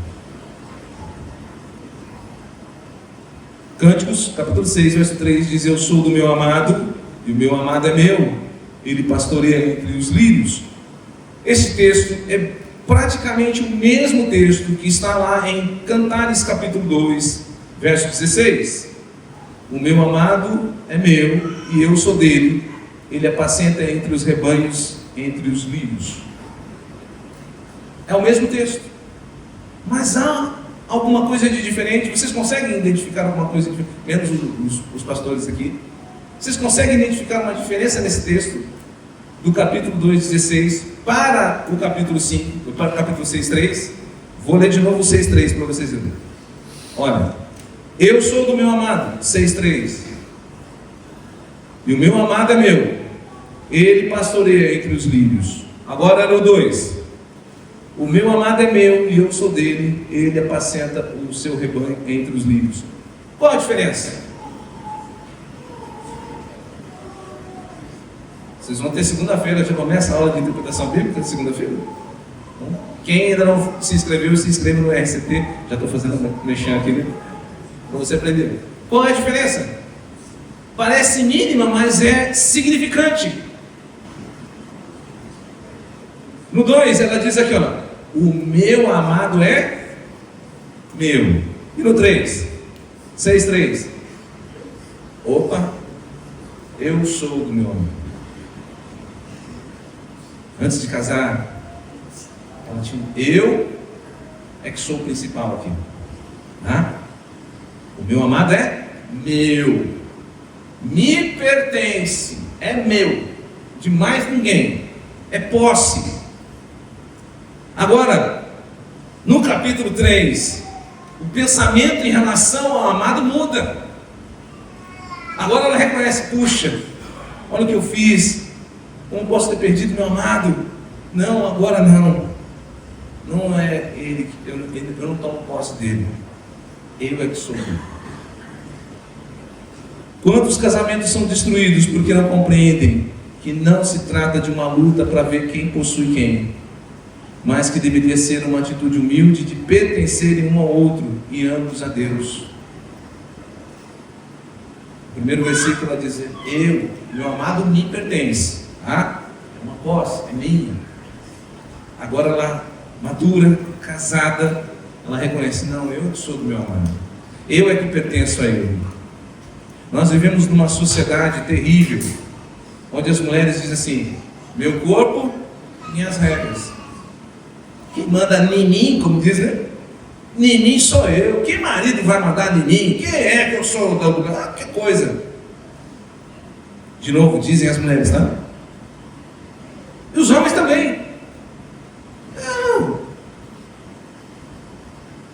Cânticos, capítulo 6, verso 3, diz: eu sou do meu amado, e o meu amado é meu, ele pastoreia entre os lírios. Esse texto é praticamente o mesmo texto que está lá em Cantares, capítulo 2, verso 16. O meu amado é meu, e eu sou dele, ele apacenta entre os rebanhos, entre os lírios. É o mesmo texto, mas há alguma coisa de diferente. Vocês conseguem identificar alguma coisa diferente? Menos os pastores aqui. Vocês conseguem identificar uma diferença nesse texto do capítulo 2:16 para o capítulo 5, para o capítulo 6:3? Vou ler de novo o 6:3 para vocês verem. Olha, eu sou do meu amado, 6:3, e o meu amado é meu, ele pastoreia entre os lírios. Agora no 2, o meu amado é meu e eu sou dele, ele apacenta o seu rebanho entre os lírios. Qual a diferença? Vocês vão ter segunda-feira, já começa a aula de interpretação bíblica de segunda-feira. Quem ainda não se inscreveu, se inscreva no RCT. Já estou fazendo mexer aqui, né? Para você aprender. Qual é a diferença? Parece mínima, mas é significante. No 2, ela diz aqui, ó: o meu amado é meu. E no 3, 6:3, opa, eu sou do meu amado. Antes de casar, ela tinha: eu é que sou o principal aqui, tá? O meu amado é meu, me pertence, é meu, de mais ninguém, é posse. Agora, no capítulo 3, o pensamento em relação ao amado muda. Agora ela reconhece: puxa, olha o que eu fiz, como posso ter perdido meu amado? Não, agora não. Não é ele, eu não tomo posse dele. Eu é que sou dele. Quantos casamentos são destruídos porque não compreendem que não se trata de uma luta para ver quem possui quem, mas que deveria ser uma atitude humilde de pertencerem um ao outro e ambos a Deus. O primeiro versículo ela diz: eu, meu amado, me pertence. Ah, é uma posse, é minha. Agora ela, madura, casada, ela reconhece: não, eu sou do meu amado, eu é que pertenço a ele. Nós vivemos numa sociedade terrível, onde as mulheres dizem assim: meu corpo, minhas regras. Quem manda em mim, como diz, né? Em mim sou eu. Que marido vai mandar em mim? Quem é que eu sou da lugar? Que coisa. De novo, dizem as mulheres, tá? E os homens também. Não.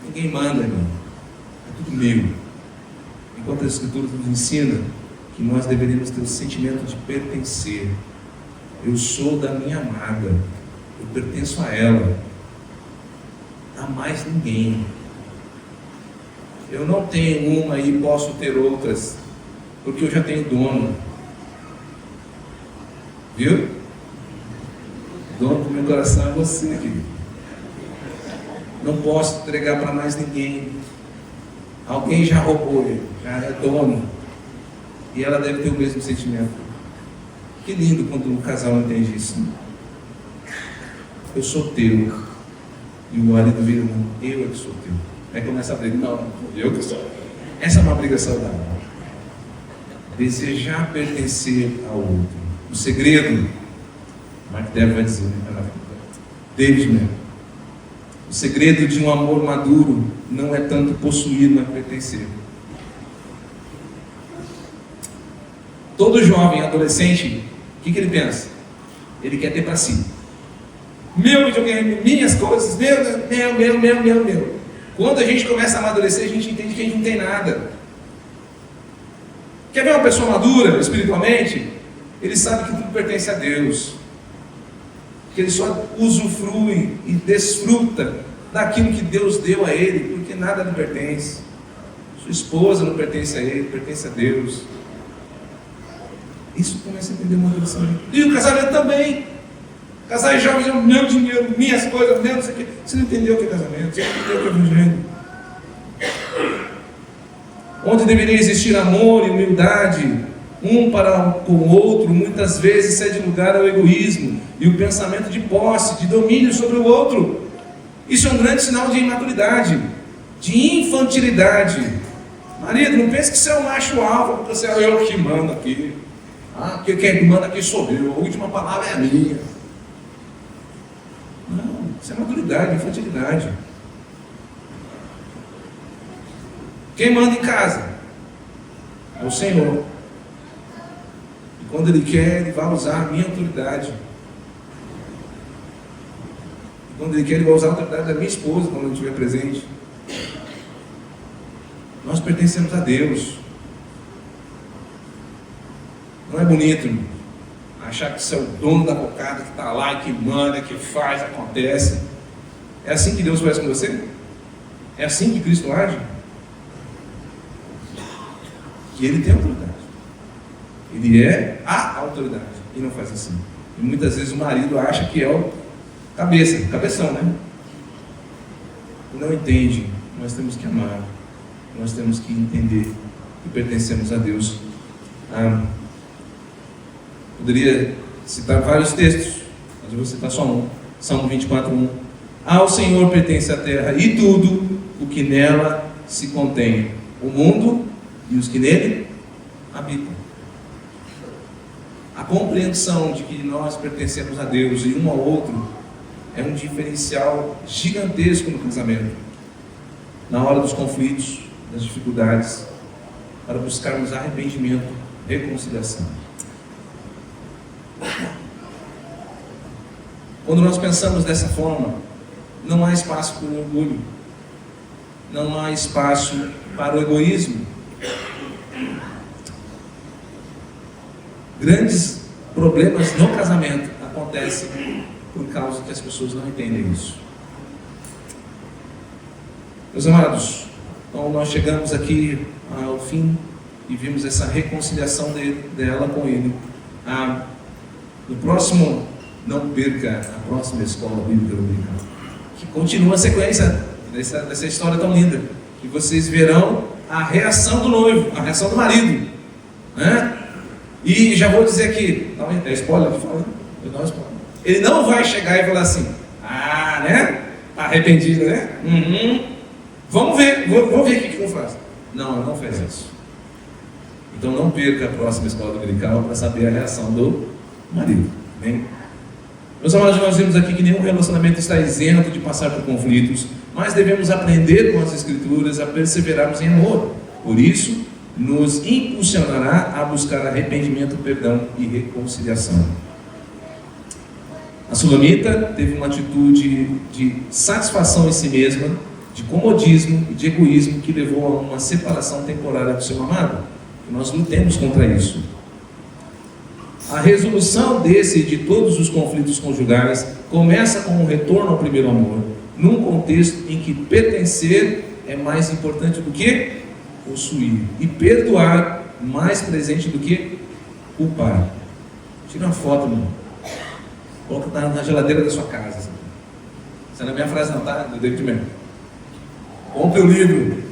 Ninguém manda, irmão. É tudo meu. Enquanto a Escritura nos ensina que nós deveríamos ter o sentimento de pertencer. Eu sou da minha amada. Eu pertenço a ela. A mais ninguém. Eu não tenho uma e posso ter outras, porque eu já tenho dono. Viu? O dono do meu coração é você, querido. Não posso entregar para mais ninguém. Alguém já roubou ele, já é dono. E ela deve ter o mesmo sentimento. Que lindo quando o casal entende isso. Eu sou teu. E o marido vira: não, eu é que sou teu. Aí começa a briga: não, eu que sou. Essa é uma briga saudável. Desejar pertencer ao outro. O segredo, Mark Dever vai dizer, David mesmo. O segredo de um amor maduro não é tanto possuir, mas pertencer. Todo jovem, adolescente, o que ele pensa? Ele quer ter para si. Meu videogame, minhas coisas, meu. Quando a gente começa a amadurecer, a gente entende que a gente não tem nada. Quer ver uma pessoa madura espiritualmente? Ele sabe que tudo pertence a Deus. Que ele só usufrui e desfruta daquilo que Deus deu a ele, porque nada lhe pertence. Sua esposa não pertence a ele, pertence a Deus. Isso começa a entender uma relação. E o casamento também. Casais jovens, meu dinheiro, minhas coisas, meu não sei o quê. Você não entendeu o que é casamento, você não entendeu o que é evangelho. Onde deveria existir amor e humildade, um para com o outro, muitas vezes cede lugar ao egoísmo e o pensamento de posse, de domínio sobre o outro. Isso é um grande sinal de imaturidade, de infantilidade. Marido, não pense que você é um macho alfa, porque você é eu que mando aqui. Quem manda aqui sou eu, a última palavra é a minha. Não, isso é maturidade, infantilidade. Quem manda em casa é o Senhor. E quando Ele quer, Ele vai usar a minha autoridade. E quando Ele quer, Ele vai usar a autoridade da minha esposa quando eu estiver presente. Nós pertencemos a Deus. Não é bonito achar que você é o dono da cocada, que está lá, que manda, que faz, acontece. É assim que Deus faz com você? É assim que Cristo age? Que Ele tem autoridade. Ele é a autoridade e não faz assim. E muitas vezes o marido acha que é o cabeção, né? E não entende. Nós temos que amar. Nós temos que entender que pertencemos a Deus. Poderia citar vários textos, mas eu vou citar só um. Salmo 24:1. Ao Senhor pertence a terra e tudo o que nela se contém, o mundo e os que nele habitam. A compreensão de que nós pertencemos a Deus e um ao outro é um diferencial gigantesco no casamento. Na hora dos conflitos, das dificuldades, para buscarmos arrependimento, reconciliação. Quando nós pensamos dessa forma, não há espaço para o orgulho, não há espaço para o egoísmo. Grandes problemas no casamento acontecem por causa que as pessoas não entendem isso. Meus amados, então nós chegamos aqui ao fim e vimos essa reconciliação dela com ele. No próximo, não perca a próxima escola bíblica dominical, que continua a sequência dessa história tão linda, que vocês verão a reação do noivo, a reação do marido, né? E já vou dizer aqui, é spoiler que fala, ele não vai chegar e falar assim, né? Arrependido, né? Vamos ver, vou ver o que eu faço. Não, não faz isso. Então não perca a próxima escola dominical para saber a reação do marido. Bem? Meus amados, nós vimos aqui que nenhum relacionamento está isento de passar por conflitos, mas devemos aprender com as Escrituras a perseverarmos em amor. Por isso, nos impulsionará a buscar arrependimento, perdão e reconciliação. A Sulamita teve uma atitude de satisfação em si mesma, de comodismo e de egoísmo que levou a uma separação temporária do seu amado. E nós lutemos contra isso. A resolução desse e de todos os conflitos conjugais começa com um retorno ao primeiro amor, num contexto em que pertencer é mais importante do que possuir e perdoar mais presente do que culpar. Tira uma foto, meu. Coloca na geladeira da sua casa. Essa não é a minha frase, não, tá? Do David mesmo. Compre o livro,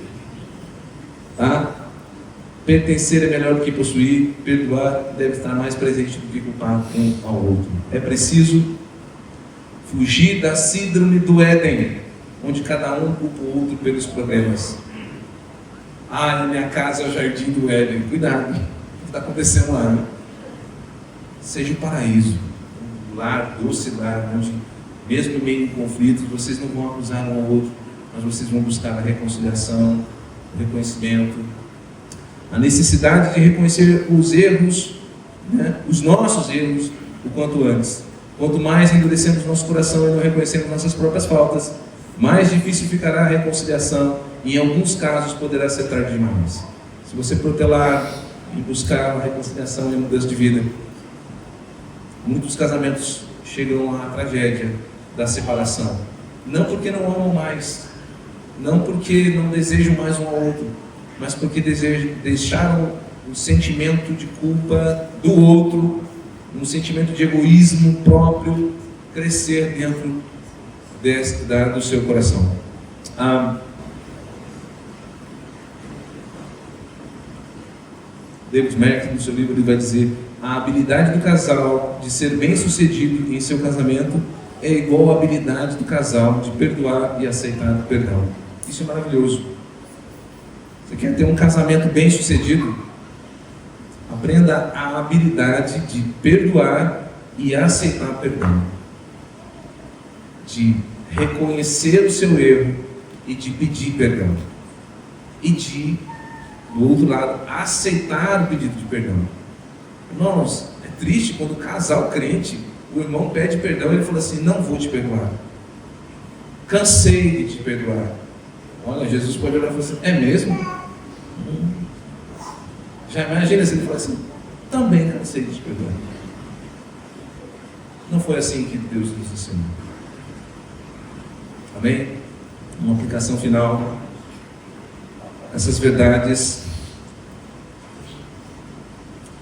tá? Pertencer é melhor do que possuir, perdoar deve estar mais presente do que culpar um ao outro. É preciso fugir da síndrome do Éden, onde cada um culpa o outro pelos problemas. Na minha casa é o jardim do Éden. Cuidado, o que está acontecendo lá? Né? Seja o paraíso, um lar, doce lar, onde mesmo em meio a conflitos, vocês não vão acusar um ao outro, mas vocês vão buscar a reconciliação, o reconhecimento, a necessidade de reconhecer os erros, né, os nossos erros, o quanto antes. Quanto mais endurecemos nosso coração e não reconhecemos nossas próprias faltas, mais difícil ficará a reconciliação e em alguns casos poderá ser tarde demais. Se você protelar e buscar uma reconciliação e mudança de vida, muitos casamentos chegam à tragédia da separação. Não porque não amam mais, não porque não desejam mais um ao outro, mas porque deixaram o sentimento de culpa do outro, um sentimento de egoísmo próprio crescer dentro do seu coração. David Merck, no seu livro, ele vai dizer: a habilidade do casal de ser bem sucedido em seu casamento é igual à habilidade do casal de perdoar e aceitar o perdão. Isso é maravilhoso. Você quer ter um casamento bem sucedido? Aprenda a habilidade de perdoar e aceitar o perdão, de reconhecer o seu erro e de pedir perdão, e de, do outro lado, aceitar o pedido de perdão. Irmãos, é triste quando o casal crente, o irmão pede perdão e ele fala assim: não vou te perdoar, cansei de te perdoar. Olha, Jesus pode olhar e falar assim: é mesmo? Já imagina se ele falar assim: também cansei de te perdoar. Não foi assim que Deus nos ensinou. Amém? Uma aplicação final. Essas verdades,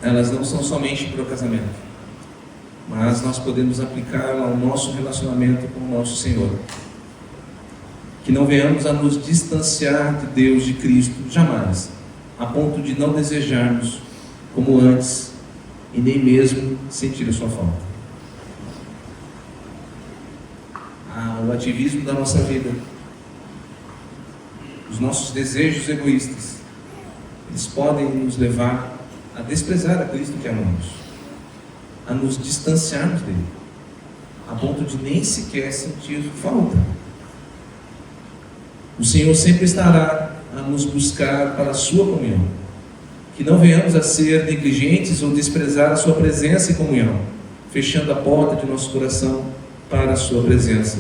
elas não são somente para o casamento, mas nós podemos aplicá-la ao nosso relacionamento com o nosso Senhor. Que não venhamos a nos distanciar de Deus, de Cristo, jamais, a ponto de não desejarmos como antes e nem mesmo sentir a sua falta. O ativismo da nossa vida, os nossos desejos egoístas, eles podem nos levar a desprezar a Cristo que amamos, a nos distanciarmos dele, a ponto de nem sequer sentir falta. O Senhor sempre estará a nos buscar para a sua comunhão. Que não venhamos a ser negligentes ou desprezar a sua presença e comunhão, fechando a porta de nosso coração para a sua presença.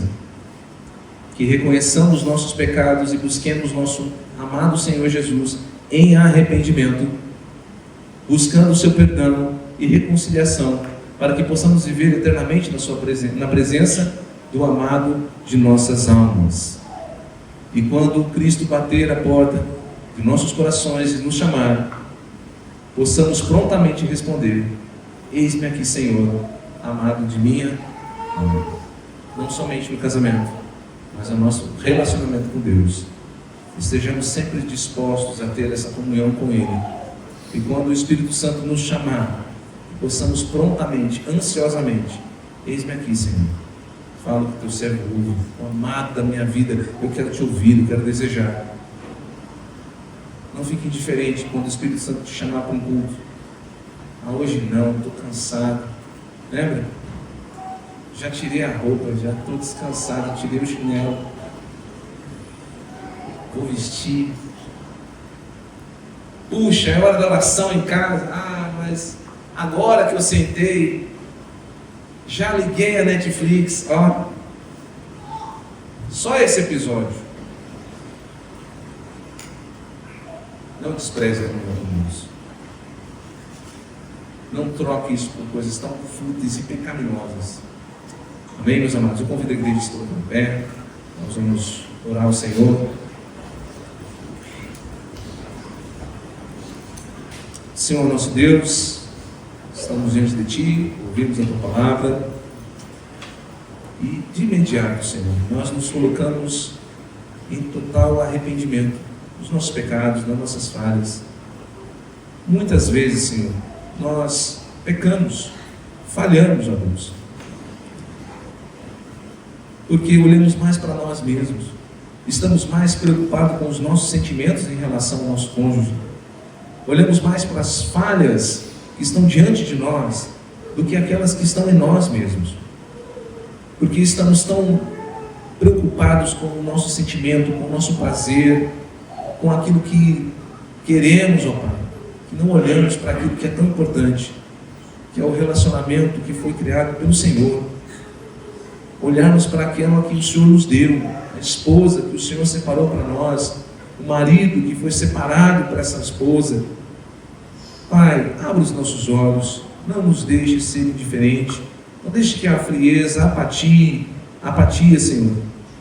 Que reconheçamos nossos pecados e busquemos nosso amado Senhor Jesus em arrependimento, buscando o seu perdão e reconciliação, para que possamos viver eternamente na presença do amado de nossas almas. E quando Cristo bater a porta de nossos corações e nos chamar, possamos prontamente responder: eis-me aqui, Senhor, amado de minha alma. Não somente no casamento, mas no nosso relacionamento com Deus. Estejamos sempre dispostos a ter essa comunhão com Ele. E quando o Espírito Santo nos chamar, possamos prontamente, ansiosamente: eis-me aqui, Senhor. Fala com o teu servo, o amado da minha vida, eu quero te ouvir, eu quero desejar. Não fique indiferente quando o Espírito Santo te chamar para um culto. Hoje não, estou cansado. Lembra? Já tirei a roupa, já estou descansado, tirei o chinelo. Vou vestir. Puxa, é hora da oração em casa. Mas agora que eu sentei, já liguei a Netflix, ó. Só esse episódio. Não despreze a comunhão com Deus. Não troque isso por coisas tão fúteis e pecaminosas. Amém, meus amados? Eu convido a igreja a estar em pé. Nós vamos orar ao Senhor. Senhor nosso Deus, estamos diante de Ti, ouvimos a Tua palavra e de imediato, Senhor, nós nos colocamos em total arrependimento dos nossos pecados, das nossas falhas. Muitas vezes, Senhor, nós pecamos, falhamos, ó Deus, porque olhamos mais para nós mesmos, estamos mais preocupados com os nossos sentimentos em relação ao nosso cônjuge, olhamos mais para as falhas que estão diante de nós do que aquelas que estão em nós mesmos, porque estamos tão preocupados com o nosso sentimento, com o nosso prazer, com aquilo que queremos, ó Pai, que não olhamos para aquilo que é tão importante, que é o relacionamento que foi criado pelo Senhor. Olharmos para aquela que o Senhor nos deu, a esposa que o Senhor separou para nós, o marido que foi separado para essa esposa. Pai, abre os nossos olhos, não nos deixe ser indiferente, não deixe que a frieza, a apatia, Senhor,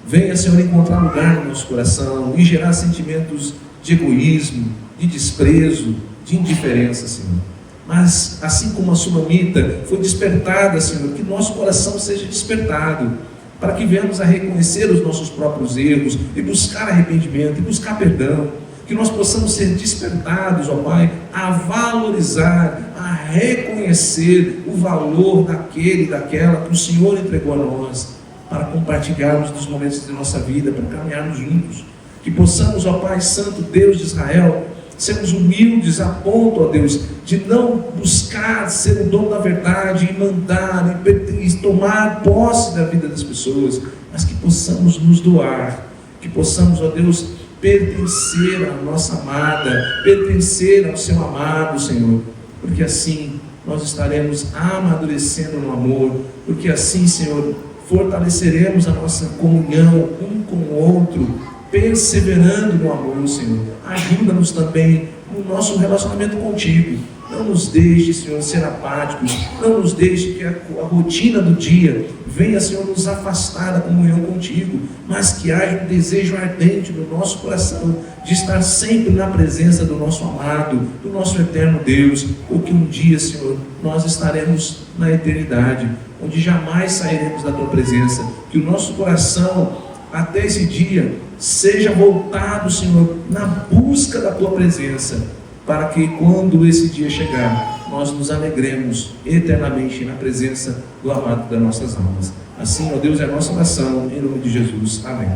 venha, Senhor, encontrar lugar no nosso coração e gerar sentimentos de egoísmo, de desprezo, de indiferença, Senhor. Mas, assim como a sunamita foi despertada, Senhor, que nosso coração seja despertado, para que venhamos a reconhecer os nossos próprios erros, e buscar arrependimento, e buscar perdão, que nós possamos ser despertados, ó Pai, a valorizar, a reconhecer o valor daquele, daquela que o Senhor entregou a nós, para compartilharmos dos momentos de nossa vida, para caminharmos juntos, que possamos, ó Pai Santo, Deus de Israel, sermos humildes a ponto, ó Deus, de não buscar ser o dono da verdade e mandar e tomar posse da vida das pessoas, mas que possamos nos doar, que possamos, ó Deus, pertencer à nossa amada, pertencer ao seu amado, Senhor, porque assim nós estaremos amadurecendo no amor, porque assim, Senhor, fortaleceremos a nossa comunhão um com o outro, perseverando no amor, Senhor. Ajuda-nos também no nosso relacionamento contigo. Não nos deixe, Senhor, ser apáticos. Não nos deixe que a rotina do dia venha, Senhor, nos afastar da comunhão contigo, mas que haja um desejo ardente no nosso coração de estar sempre na presença do nosso amado, do nosso eterno Deus, porque um dia, Senhor, nós estaremos na eternidade, onde jamais sairemos da tua presença. Que o nosso coração, até esse dia, seja voltado, Senhor, na busca da tua presença, para que quando esse dia chegar, nós nos alegremos eternamente na presença do amado das nossas almas. Assim, ó Deus, é a nossa oração, em nome de Jesus. Amém.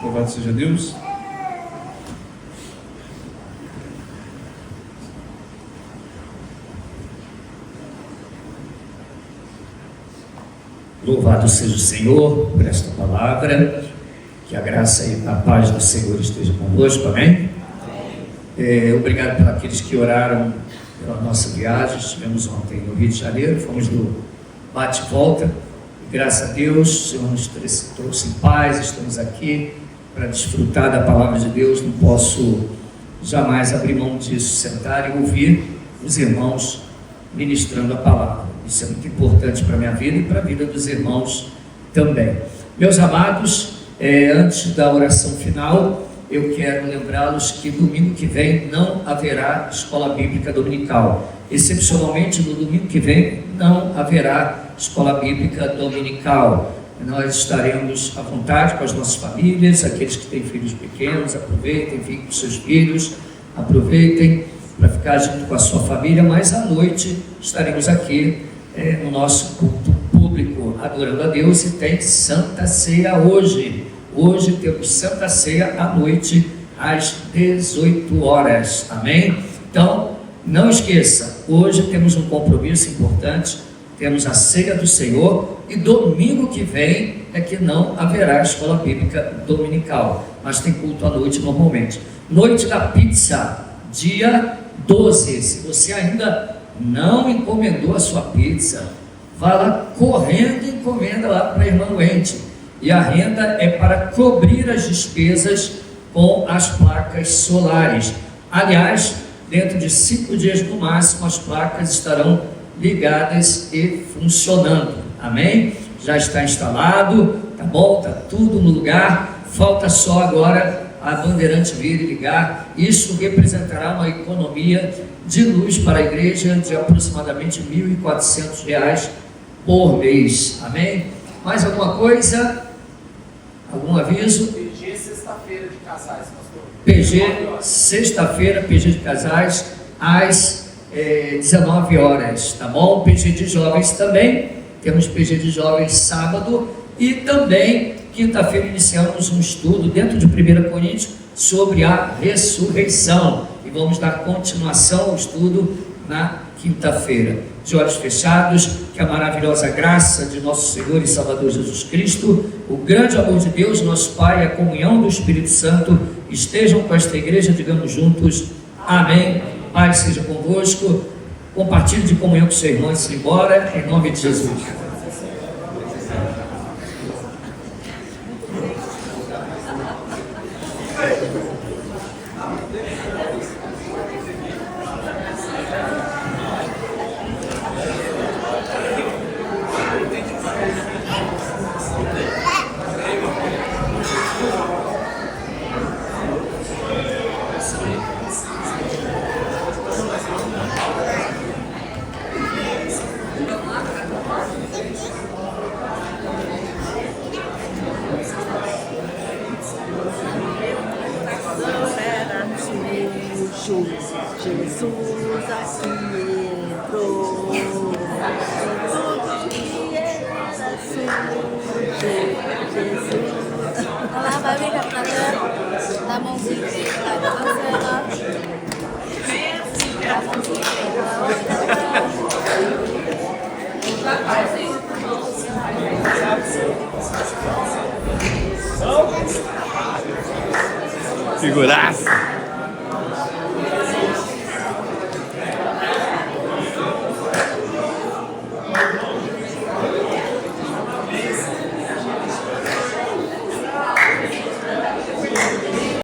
Louvado seja Deus. Louvado seja o Senhor por esta palavra, que a graça e a paz do Senhor esteja convosco, amém? Obrigado por aqueles que oraram pela nossa viagem. Estivemos ontem no Rio de Janeiro, fomos do bate-volta, e graças a Deus o Senhor nos trouxe em paz. Estamos aqui para desfrutar da palavra de Deus. Não posso jamais abrir mão disso, sentar e ouvir os irmãos ministrando a palavra. Isso é muito importante para a minha vida e para a vida dos irmãos também. Meus amados, antes da oração final, eu quero lembrá-los que domingo que vem não haverá escola bíblica dominical. Excepcionalmente, no domingo que vem não haverá escola bíblica dominical. Nós estaremos à vontade com as nossas famílias, aqueles que têm filhos pequenos, aproveitem, fiquem com seus filhos, aproveitem para ficar junto com a sua família, mas à noite estaremos aqui no nosso culto público, adorando a Deus, e tem Santa Ceia hoje. Hoje temos Santa Ceia à noite, às 18 horas, amém? Então, não esqueça, hoje temos um compromisso importante, temos a Ceia do Senhor, e domingo que vem é que não haverá escola bíblica dominical, mas tem culto à noite normalmente. Noite da pizza, dia 12, se você ainda não encomendou a sua pizza, vá lá correndo e encomenda lá para a irmã Wente. E a renda é para cobrir as despesas com as placas solares. Aliás, dentro de 5 dias no máximo, as placas estarão ligadas e funcionando. Amém? Já está instalado, tá bom? Está tudo no lugar. Falta só agora a bandeirante vir e ligar. Isso representará uma economia de luz para a igreja de aproximadamente R$ 1.400 por mês. Amém? Mais alguma coisa? Algum aviso? PG sexta-feira de casais, pastor. PG sexta-feira, PG de casais, às 19 horas, tá bom? PG de jovens também, temos PG de jovens sábado, e também quinta-feira iniciamos um estudo dentro de 1 Coríntios sobre a ressurreição, e vamos dar continuação ao estudo na quinta-feira. De olhos fechados, que a maravilhosa graça de nosso Senhor e Salvador Jesus Cristo, o grande amor de Deus, nosso Pai, a comunhão do Espírito Santo estejam com esta igreja, digamos juntos, amém. Pai seja convosco, compartilhe de comunhão com seu irmão e se embora, em nome de Jesus. Jesus aqui entrou. Tudo que era sujo, Jesus. Olha lá, vai vir cantando. Dá a mãozinha aqui, vai dançando. Dá a mãozinha aqui. Figuraça!